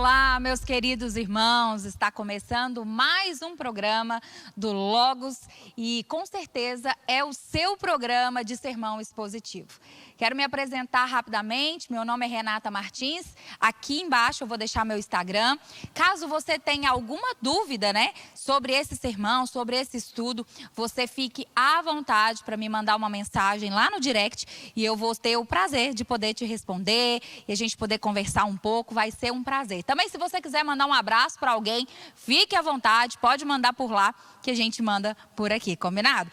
Olá, meus queridos irmãos, está começando mais um programa do Logos e com certeza é o seu programa de sermão expositivo. Quero me apresentar rapidamente, meu nome é Renata Martins, aqui embaixo eu vou deixar meu Instagram. Caso você tenha alguma dúvida, sobre esse sermão, sobre esse estudo, você fique à vontade para me mandar uma mensagem lá no direct e eu vou ter o prazer de poder te responder e a gente poder conversar um pouco, vai ser um prazer. Também se você quiser mandar um abraço para alguém, fique à vontade, pode mandar por lá que a gente manda por aqui, combinado?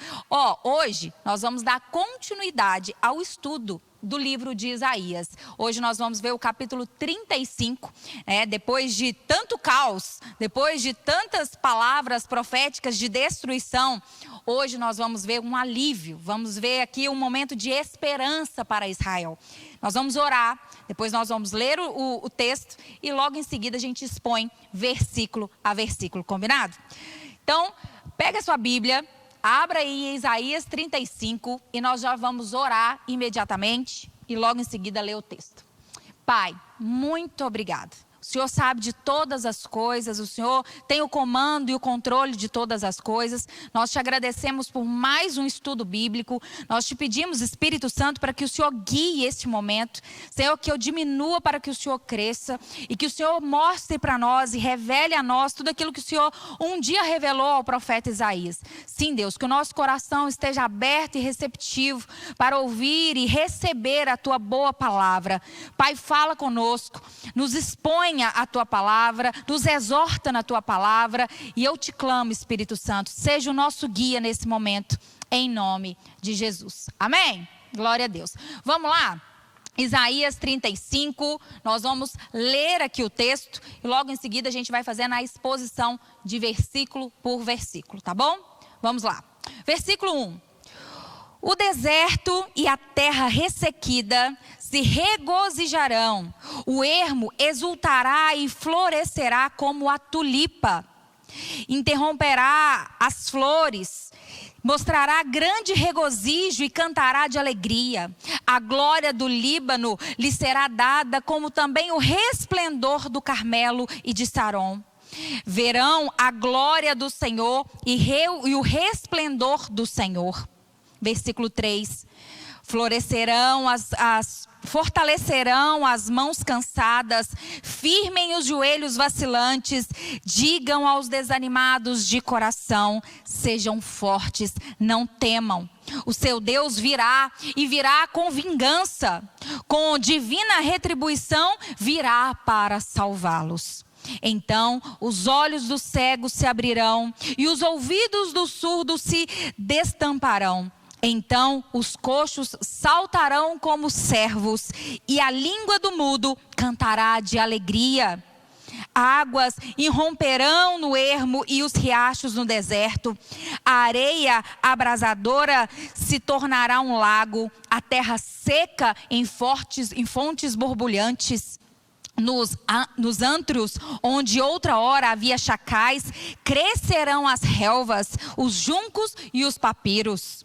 Hoje nós vamos dar continuidade ao estudo do livro de Isaías. Hoje nós vamos ver o capítulo 35, depois de tanto caos, depois de tantas palavras proféticas de destruição, hoje nós vamos ver um alívio, vamos ver aqui um momento de esperança para Israel. Nós vamos orar, depois nós vamos ler o texto e logo em seguida a gente expõe versículo a versículo, combinado? Então, pega a sua Bíblia, abra aí Isaías 35 e nós já vamos orar imediatamente e logo em seguida ler o texto. Pai, muito obrigado. O Senhor sabe de todas as coisas, o Senhor tem o comando e o controle de todas as coisas. Nós te agradecemos por mais um estudo bíblico. Nós te pedimos, Espírito Santo, para que o Senhor guie este momento. Senhor, que eu diminua para que o Senhor cresça e que o Senhor mostre para nós e revele a nós tudo aquilo que o Senhor um dia revelou ao profeta Isaías. Sim, Deus, que o nosso coração esteja aberto e receptivo para ouvir e receber a tua boa palavra. Pai, fala conosco, nos expõe a tua palavra, nos exorta na tua palavra e eu te clamo, Espírito Santo, seja o nosso guia nesse momento, em nome de Jesus. Amém? Glória a Deus. Vamos lá? Isaías 35, nós vamos ler aqui o texto e logo em seguida a gente vai fazer a exposição de versículo por versículo, tá bom? Vamos lá. Versículo 1. O deserto e a terra ressequida se regozijarão, o ermo exultará e florescerá como a tulipa, interromperá as flores, mostrará grande regozijo e cantará de alegria. A glória do Líbano lhe será dada, como também o resplendor do Carmelo e de Saron. Verão a glória do Senhor e o resplendor do Senhor. Versículo 3. Fortalecerão as mãos cansadas, firmem os joelhos vacilantes, digam aos desanimados de coração, sejam fortes, não temam. O seu Deus virá e virá com vingança, com divina retribuição virá para salvá-los. Então os olhos dos cegos se abrirão e os ouvidos dos surdos se destamparão. Então os coxos saltarão como servos e a língua do mudo cantará de alegria. Águas irromperão no ermo e os riachos no deserto. A areia abrasadora se tornará um lago, a terra seca em fontes borbulhantes. Nos antros, onde outra hora havia chacais, crescerão as relvas, os juncos e os papiros.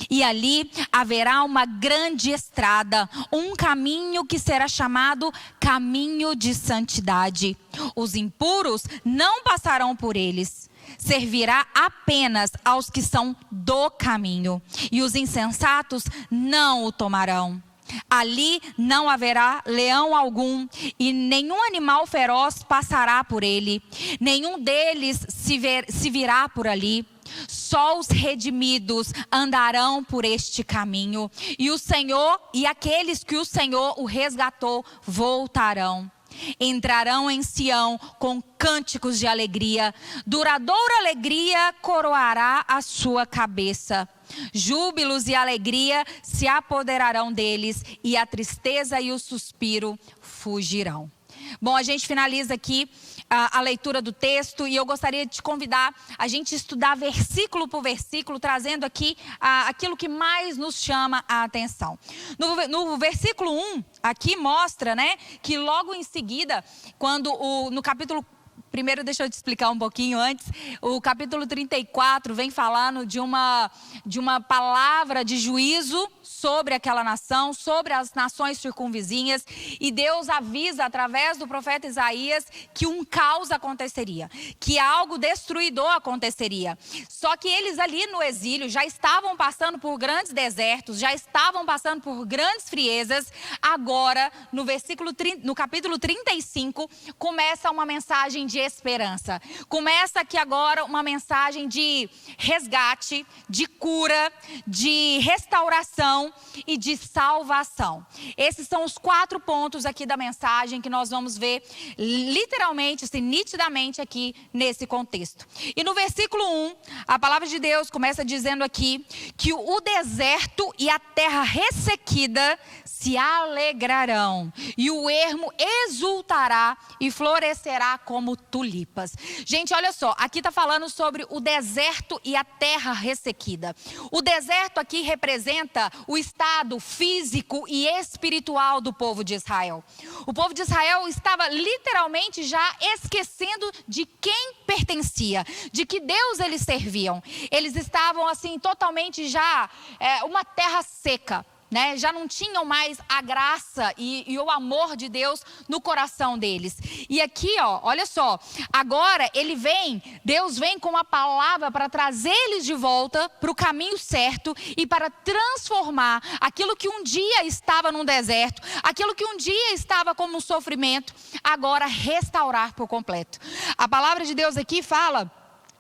E ali haverá uma grande estrada, um caminho que será chamado caminho de santidade. Os impuros não passarão por eles. Servirá apenas aos que são do caminho, e os insensatos não o tomarão. Ali não haverá leão algum, e nenhum animal feroz passará por ele. Nenhum deles se virá por ali. Só os redimidos andarão por este caminho. E o Senhor e aqueles que o Senhor o resgatou voltarão. Entrarão em Sião com cânticos de alegria. Duradoura alegria coroará a sua cabeça. Júbilos e alegria se apoderarão deles, e a tristeza e o suspiro fugirão. Bom, a gente finaliza aqui a leitura do texto e eu gostaria de te convidar a gente estudar versículo por versículo, trazendo aqui aquilo que mais nos chama a atenção. No versículo 1, aqui mostra, que logo em seguida, quando no capítulo Primeiro, deixa eu te explicar um pouquinho antes. O capítulo 34 vem falando de uma palavra de juízo sobre aquela nação, sobre as nações circunvizinhas. E Deus avisa através do profeta Isaías que um caos aconteceria, que algo destruidor aconteceria. Só que eles ali no exílio já estavam passando por grandes desertos, já estavam passando por grandes friezas. Agora, no capítulo 35, começa uma mensagem de esperança. Começa aqui agora uma mensagem de resgate, de cura, de restauração e de salvação. Esses são os 4 pontos aqui da mensagem que nós vamos ver literalmente, assim, nitidamente aqui nesse contexto. E no versículo 1, a palavra de Deus começa dizendo aqui que o deserto e a terra ressequida se alegrarão, e o ermo exultará e florescerá como tulipas. Gente, olha só, aqui está falando sobre o deserto e a terra ressequida. O deserto aqui representa o estado físico e espiritual do povo de Israel. O povo de Israel estava literalmente já esquecendo de quem pertencia, de que Deus eles serviam. Eles estavam assim totalmente já uma terra seca. Né? Já não tinham mais a graça e o amor de Deus no coração deles. E aqui, ó, olha só, agora Deus vem com uma palavra para trazer eles de volta para o caminho certo e para transformar aquilo que um dia estava num deserto, aquilo que um dia estava como um sofrimento, agora restaurar por completo. A palavra de Deus aqui fala,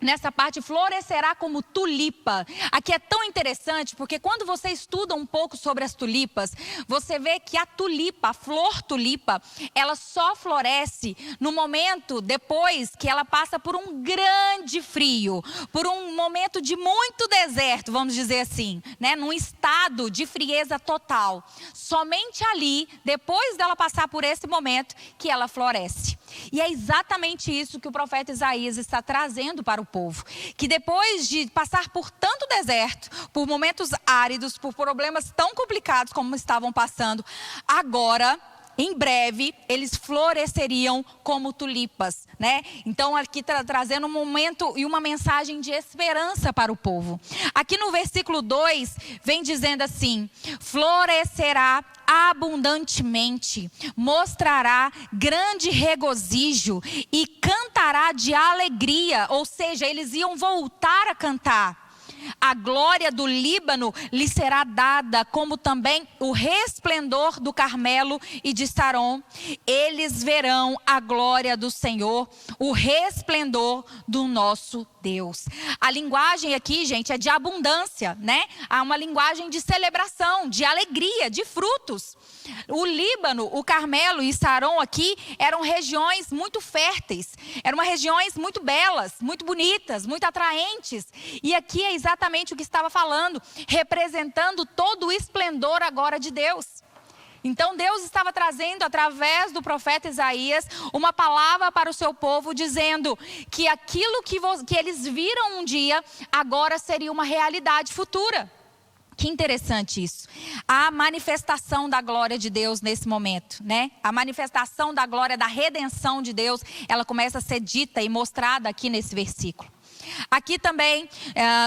nessa parte, florescerá como tulipa. Aqui é tão interessante, porque quando você estuda um pouco sobre as tulipas, você vê que a tulipa, a flor tulipa, ela só floresce no momento depois que ela passa por um grande frio, por um momento de muito deserto, vamos dizer assim, né? Num estado de frieza total. Somente ali, depois dela passar por esse momento, que ela floresce. E é exatamente isso que o profeta Isaías está trazendo para o povo. Que depois de passar por tanto deserto, por momentos áridos, por problemas tão complicados como estavam passando, agora, em breve, eles floresceriam como tulipas, né? Então, aqui trazendo um momento e uma mensagem de esperança para o povo. Aqui no versículo 2, vem dizendo assim: florescerá abundantemente, mostrará grande regozijo e cantará de alegria. Ou seja, eles iam voltar a cantar. A glória do Líbano lhe será dada, como também o resplendor do Carmelo e de Saron. Eles verão a glória do Senhor, o resplendor do nosso Deus. A linguagem aqui, gente, é de abundância, né? Há uma linguagem de celebração, de alegria, de frutos. O Líbano, o Carmelo e Saron aqui eram regiões muito férteis, eram regiões muito belas, muito bonitas, muito atraentes. E aqui é exatamente o que estava falando, representando todo o esplendor agora de Deus. Então Deus estava trazendo através do profeta Isaías uma palavra para o seu povo, dizendo que aquilo que eles viram um dia, agora seria uma realidade futura. Que interessante isso. A manifestação da glória de Deus nesse momento, né? A manifestação da glória, da redenção de Deus, ela começa a ser dita e mostrada aqui nesse versículo. Aqui também,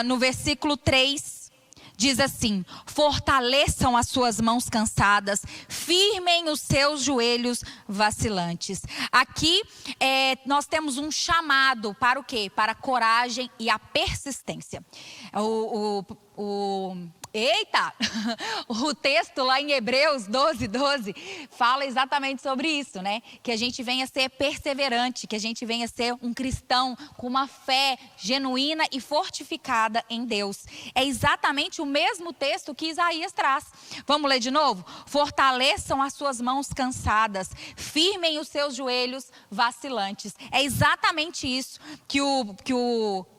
no versículo 3, diz assim: fortaleçam as suas mãos cansadas, firmem os seus joelhos vacilantes. Aqui nós temos um chamado para o quê? Para a coragem e a persistência. O texto lá em Hebreus 12:12 fala exatamente sobre isso, né? Que a gente venha ser perseverante, que a gente venha ser um cristão com uma fé genuína e fortificada em Deus. É exatamente o mesmo texto que Isaías traz. Vamos ler de novo? Fortaleçam as suas mãos cansadas, firmem os seus joelhos vacilantes. É exatamente isso que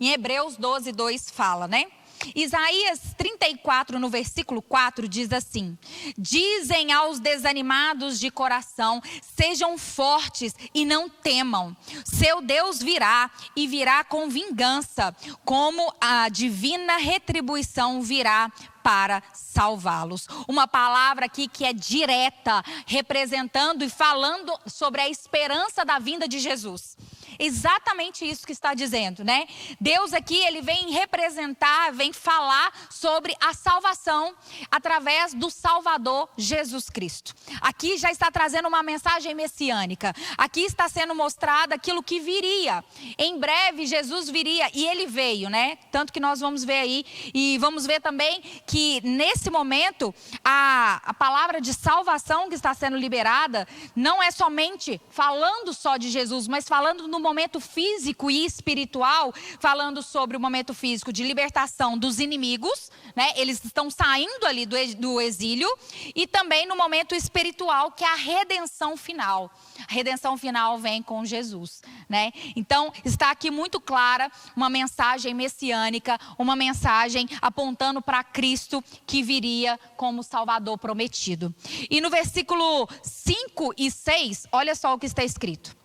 em Hebreus 12:2 fala, né? Isaías 34, no versículo 4, diz assim: dizem aos desanimados de coração, sejam fortes e não temam. Seu Deus virá e virá com vingança, como a divina retribuição virá para salvá-los. Uma palavra aqui que é direta, representando e falando sobre a esperança da vinda de Jesus. Exatamente isso que está dizendo, né? Deus aqui, ele vem representar, vem falar sobre a salvação através do Salvador Jesus Cristo. Aqui já está trazendo uma mensagem messiânica. Aqui está sendo mostrado aquilo que viria. Em breve Jesus viria e ele veio, né? Tanto que nós vamos ver aí e vamos ver também que nesse momento a palavra de salvação que está sendo liberada não é somente falando só de Jesus, mas falando no momento físico e espiritual, falando sobre o momento físico de libertação dos inimigos, né? Eles estão saindo ali do exílio, e também no momento espiritual, que é a redenção final. A redenção final vem com Jesus, né? Então, está aqui muito clara uma mensagem messiânica, uma mensagem apontando para Cristo que viria como Salvador prometido. E no versículo 5 e 6, olha só o que está escrito.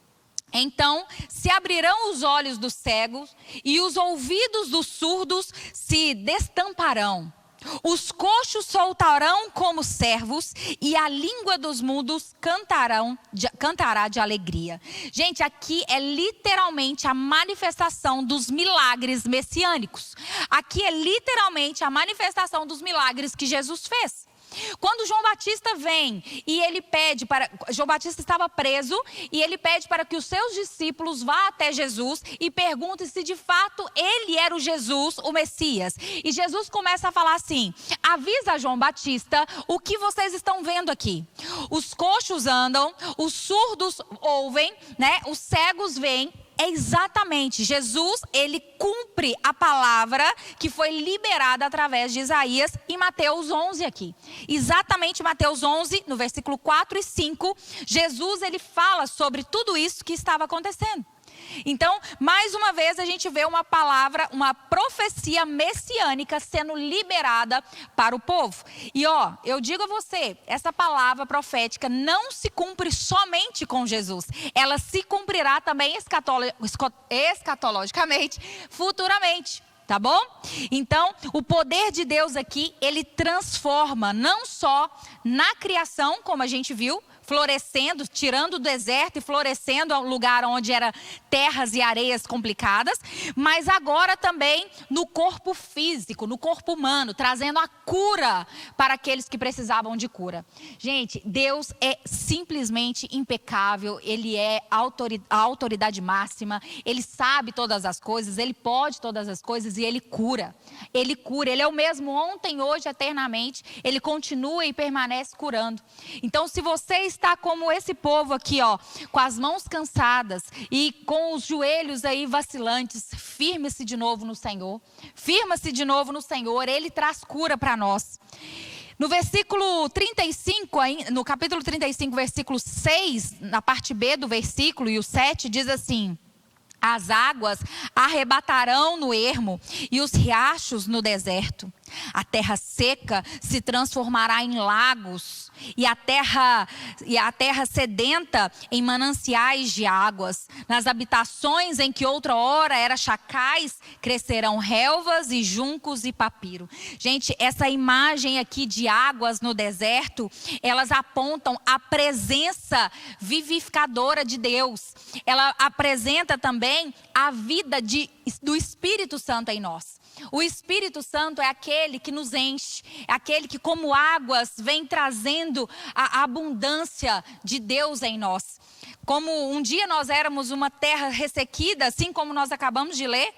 Então se abrirão os olhos dos cegos e os ouvidos dos surdos se destamparão. Os coxos soltarão como servos e a língua dos mudos cantará de alegria. Gente, aqui é literalmente a manifestação dos milagres messiânicos. Aqui é literalmente a manifestação dos milagres que Jesus fez. Quando João Batista vem e ele pede para... João Batista estava preso e ele pede para que os seus discípulos vá até Jesus e perguntem se de fato ele era o Jesus, o Messias. E Jesus começa a falar assim: avisa João Batista o que vocês estão vendo aqui. Os coxos andam, os surdos ouvem, né? Os cegos veem. É exatamente, Jesus, ele cumpre a palavra que foi liberada através de Isaías em Mateus 11 aqui. Exatamente Mateus 11, no versículo 4 e 5, Jesus, ele fala sobre tudo isso que estava acontecendo. Então, mais uma vez a gente vê uma palavra, uma profecia messiânica sendo liberada para o povo. E eu digo a você, essa palavra profética não se cumpre somente com Jesus. Ela se cumprirá também escatologicamente, futuramente. Tá bom? Então, o poder de Deus aqui, ele transforma não só na criação, como a gente viu, florescendo, tirando o deserto e florescendo ao lugar onde eram terras e areias complicadas, mas agora também no corpo físico, no corpo humano, trazendo a cura para aqueles que precisavam de cura. Gente, Deus é simplesmente impecável, Ele é a autoridade máxima, Ele sabe todas as coisas, Ele pode todas as coisas e Ele cura. Ele cura, Ele é o mesmo ontem, hoje, eternamente, Ele continua e permanece curando. Então, se você está como esse povo aqui, com as mãos cansadas e com os joelhos aí vacilantes, firme-se de novo no Senhor. Firma-se de novo no Senhor, Ele traz cura para nós. No versículo 35, no capítulo 35, versículo 6, na parte B do versículo, e o 7, diz assim: as águas arrebatarão no ermo e os riachos no deserto. A terra seca se transformará em lagos e a terra sedenta em mananciais de águas. Nas habitações em que outra hora era chacais, crescerão relvas e juncos e papiro. Gente, essa imagem aqui de águas no deserto, elas apontam a presença vivificadora de Deus. Ela apresenta também a vida do Espírito Santo em nós. O Espírito Santo é aquele que nos enche, é aquele que como águas vem trazendo a abundância de Deus em nós. Como um dia nós éramos uma terra ressequida, assim como nós acabamos de ler,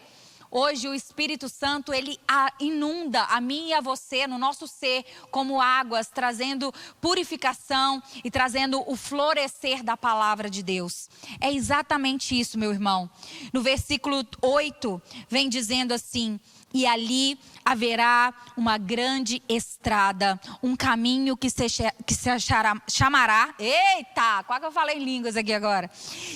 hoje o Espírito Santo, ele inunda a mim e a você, no nosso ser, como águas, trazendo purificação e trazendo o florescer da palavra de Deus. É exatamente isso, meu irmão. No versículo 8, vem dizendo assim: e ali haverá uma grande estrada, um caminho que se chamará... Eita, quase que eu falei em línguas aqui agora.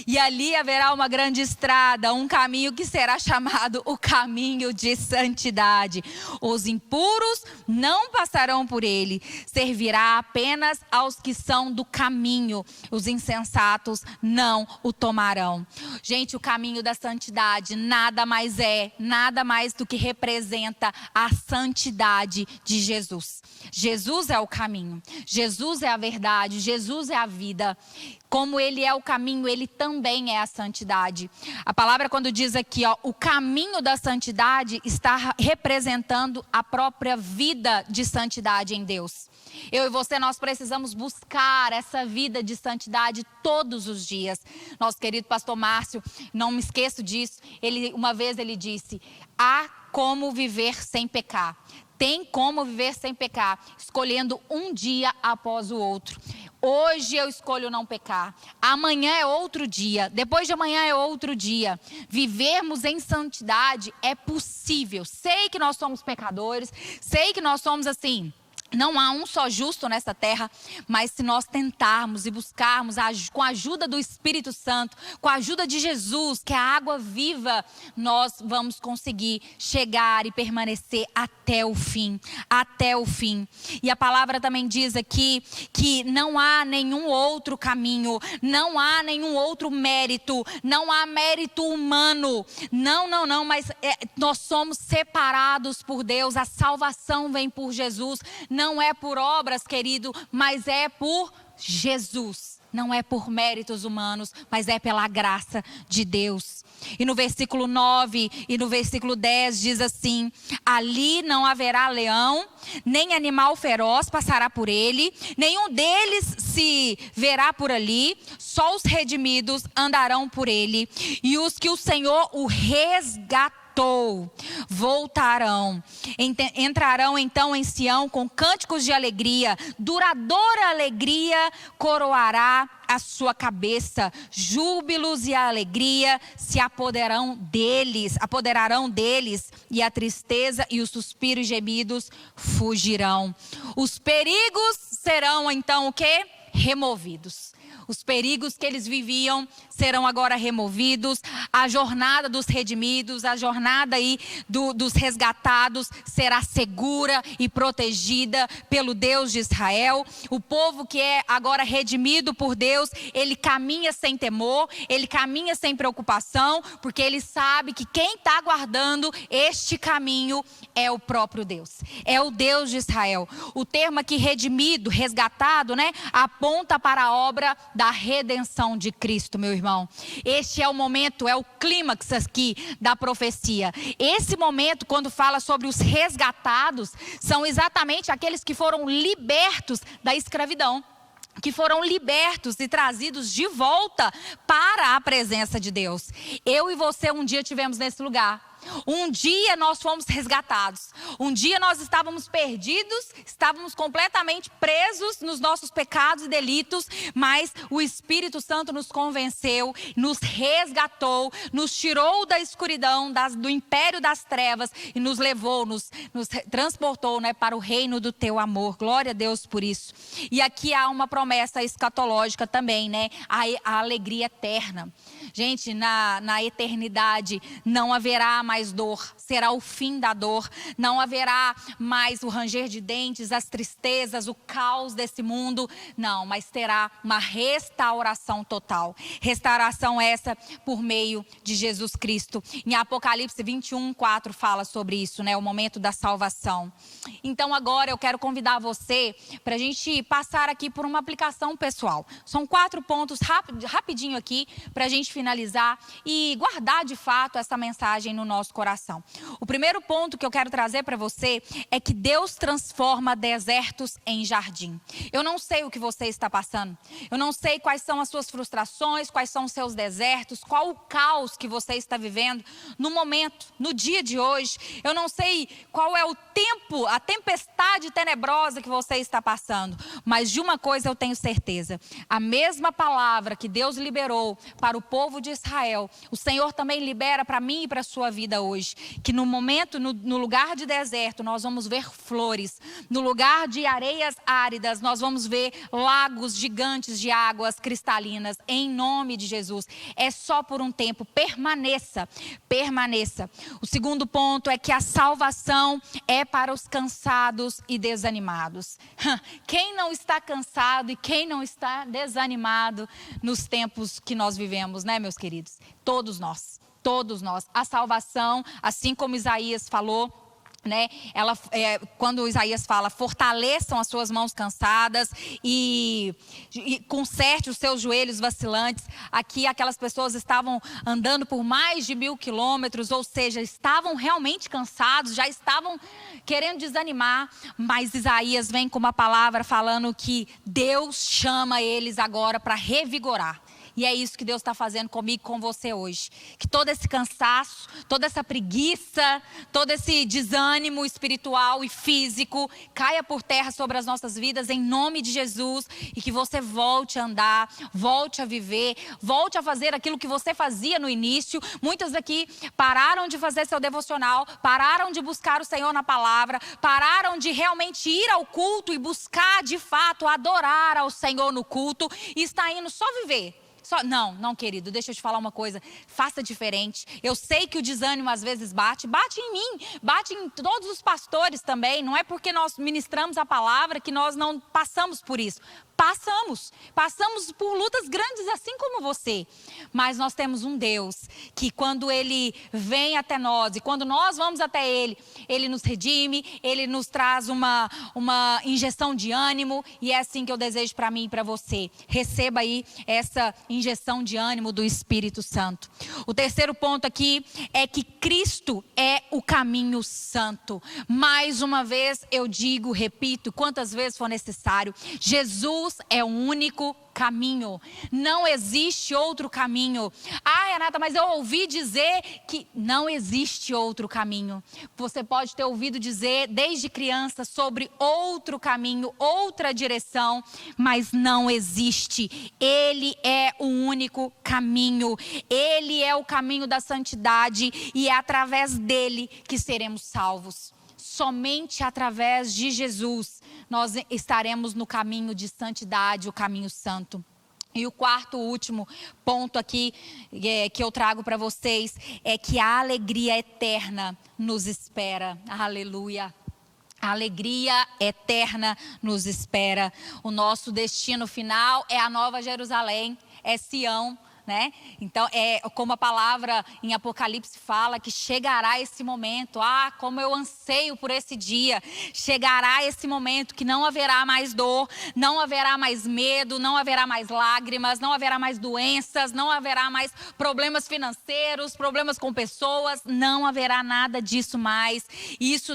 E ali haverá uma grande estrada, um caminho que será chamado o caminho de santidade. Os impuros não passarão por ele, servirá apenas aos que são do caminho. Os insensatos não o tomarão. Gente, o caminho da santidade nada mais do que representa a santidade de Jesus. Jesus é o caminho. Jesus Jesus é a verdade, Jesus é a vida. Como ele é o caminho, ele também é a santidade. A palavra quando diz aqui, o caminho da santidade está representando a própria vida de santidade em Deus. Eu e você, nós precisamos buscar essa vida de santidade todos os dias. Nosso querido pastor Márcio, não me esqueço disso, uma vez ele disse, há como viver sem pecar. Tem como viver sem pecar, escolhendo um dia após o outro. Hoje eu escolho não pecar, amanhã é outro dia, depois de amanhã é outro dia. Vivermos em santidade é possível. Sei que nós somos pecadores, sei que nós somos assim... Não há um só justo nesta terra, mas se nós tentarmos e buscarmos com a ajuda do Espírito Santo, com a ajuda de Jesus, que é a água viva, nós vamos conseguir chegar e permanecer até o fim, até o fim. E a palavra também diz aqui que não há nenhum outro caminho, não há nenhum outro mérito, não há mérito humano, não, mas nós somos separados por Deus, a salvação vem por Jesus. Não é por obras, querido, mas é por Jesus. Não é por méritos humanos, mas é pela graça de Deus. E no versículo 9 e no versículo 10 diz assim: ali não haverá leão, nem animal feroz passará por ele, nenhum deles se verá por ali, só os redimidos andarão por ele, e os que o Senhor o resgatou voltarão, entrarão então em Sião com cânticos de alegria, duradoura alegria coroará a sua cabeça, júbilos e a alegria se apoderarão deles, e a tristeza e os suspiros e gemidos fugirão. Os perigos serão então o quê? Removidos. Os perigos que eles viviam serão agora removidos. A jornada dos redimidos, a jornada aí dos resgatados será segura e protegida pelo Deus de Israel. O povo que é agora redimido por Deus, ele caminha sem temor, ele caminha sem preocupação, porque ele sabe que quem está guardando este caminho é o próprio Deus, é o Deus de Israel. O termo aqui redimido, resgatado, né, aponta para a obra da redenção de Cristo, meu irmão. Este é o momento, é o clímax aqui da profecia. Esse momento, quando fala sobre os resgatados, são exatamente aqueles que foram libertos da escravidão, que foram libertos e trazidos de volta para a presença de Deus. Eu e você um dia estivemos nesse lugar. Um dia nós fomos resgatados. Um dia nós estávamos perdidos, estávamos completamente presos nos nossos pecados e delitos, mas o Espírito Santo nos convenceu, nos resgatou, nos tirou da escuridão, do império das trevas e nos levou, nos transportou, né, para o reino do teu amor. Glória a Deus por isso. E aqui há uma promessa escatológica também, né? A alegria eterna. Gente, na eternidade não haverá mais dor, será o fim da dor, não haverá mais o ranger de dentes, as tristezas, o caos desse mundo, não, mas terá uma restauração total. Restauração essa por meio de Jesus Cristo. Em Apocalipse 21:4 fala sobre isso, né? O momento da salvação. Então agora eu quero convidar você para a gente passar aqui por uma aplicação pessoal. São 4 pontos rapidinho aqui para a gente finalizar e guardar de fato essa mensagem no nosso coração. O primeiro ponto que eu quero trazer para você é que Deus transforma desertos em jardim. Eu não sei o que você está passando. Eu não sei quais são as suas frustrações, quais são os seus desertos, qual o caos que você está vivendo no momento, no dia de hoje. Eu não sei qual é o tempo, a tempestade tenebrosa que você está passando. Mas de uma coisa eu tenho certeza. A mesma palavra que Deus liberou para o povo de Israel, o Senhor também libera para mim e para a sua vida hoje. Que no momento, no lugar de deserto, nós vamos ver flores. No lugar de areias áridas, nós vamos ver lagos gigantes de águas cristalinas. Em nome de Jesus. É só por um tempo. Permaneça. Permaneça. O segundo ponto é que a salvação é para os cansados e desanimados. Quem não está cansado e quem não está desanimado nos tempos que nós vivemos, né, meus queridos? Todos nós. Todos nós. A salvação, assim como Isaías falou, né? Quando Isaías fala, fortaleçam as suas mãos cansadas e conserte os seus joelhos vacilantes. Aqui aquelas pessoas estavam andando por mais de 1000 quilômetros, ou seja, estavam realmente cansados, já estavam querendo desanimar, mas Isaías vem com uma palavra falando que Deus chama eles agora para revigorar. E é isso que Deus está fazendo comigo e com você hoje. Que todo esse cansaço, toda essa preguiça, todo esse desânimo espiritual e físico caia por terra sobre as nossas vidas em nome de Jesus. E que você volte a andar, volte a viver, volte a fazer aquilo que você fazia no início. Muitas aqui pararam de fazer seu devocional, pararam de buscar o Senhor na palavra, pararam de realmente ir ao culto e buscar de fato adorar ao Senhor no culto e está indo só viver. Não, querido, deixa eu te falar uma coisa, faça diferente. Eu sei que o desânimo às vezes bate em mim, bate em todos os pastores também. Não é porque nós ministramos a palavra que nós não passamos por isso. Passamos por lutas grandes assim como você. Mas nós temos um Deus que quando Ele vem até nós e quando nós vamos até Ele, Ele nos redime, Ele nos traz uma injeção de ânimo. E é assim que eu desejo para mim e para você. Receba aí essa injeção de ânimo do Espírito Santo. O terceiro ponto aqui é que Cristo é o caminho santo. Mais uma vez eu digo, repito, quantas vezes for necessário, Jesus é o único caminho. Não existe outro caminho. Renata, mas eu ouvi dizer que não existe outro caminho. Você pode ter ouvido dizer desde criança sobre outro caminho, outra direção, mas não existe. Ele é o único caminho. Ele é o caminho da santidade e é através dele que seremos salvos. Somente através de Jesus nós estaremos no caminho de santidade, o caminho santo. E o quarto, último ponto aqui que eu trago para vocês é que a alegria eterna nos espera. Aleluia. A alegria eterna nos espera. O nosso destino final é a Nova Jerusalém, é Sião. Né? Então, como a palavra em Apocalipse fala, que chegará esse momento. Como eu anseio por esse dia. Chegará esse momento que não haverá mais dor, não haverá mais medo, não haverá mais lágrimas, não haverá mais doenças, não haverá mais problemas financeiros, problemas com pessoas, não haverá nada disso mais. Isso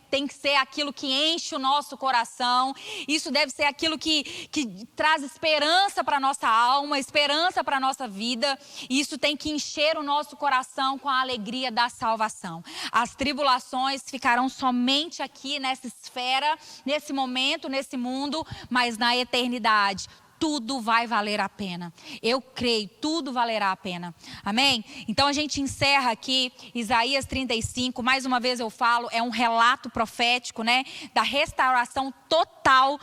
tem que ser aquilo que enche o nosso coração. Isso deve ser aquilo que traz esperança para a nossa alma, esperança para a nossa vida. E isso tem que encher o nosso coração com a alegria da salvação. As tribulações ficarão somente aqui nessa esfera, nesse momento, nesse mundo, mas na eternidade tudo vai valer a pena. Eu creio, tudo valerá a pena. Amém? Então a gente encerra aqui Isaías 35, mais uma vez eu falo, é um relato profético, né? Da restauração total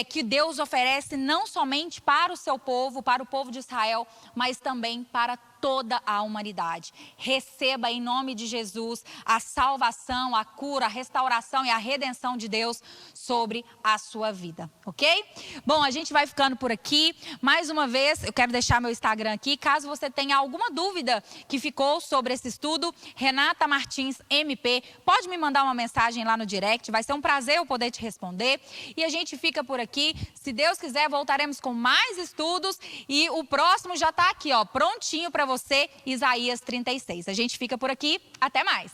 que Deus oferece não somente para o seu povo, para o povo de Israel, mas também para toda a humanidade. Receba em nome de Jesus a salvação, a cura, a restauração e a redenção de Deus sobre a sua vida, ok? Bom, a gente vai ficando por aqui. Mais uma vez, eu quero deixar meu Instagram aqui. Caso você tenha alguma dúvida que ficou sobre esse estudo, Renata Martins MP, pode me mandar uma mensagem lá no direct. Vai ser um prazer eu poder te responder. E a gente fica por aqui. Se Deus quiser, voltaremos com mais estudos. E o próximo já está aqui, prontinho para você, Isaías 36. A gente fica por aqui. Até mais.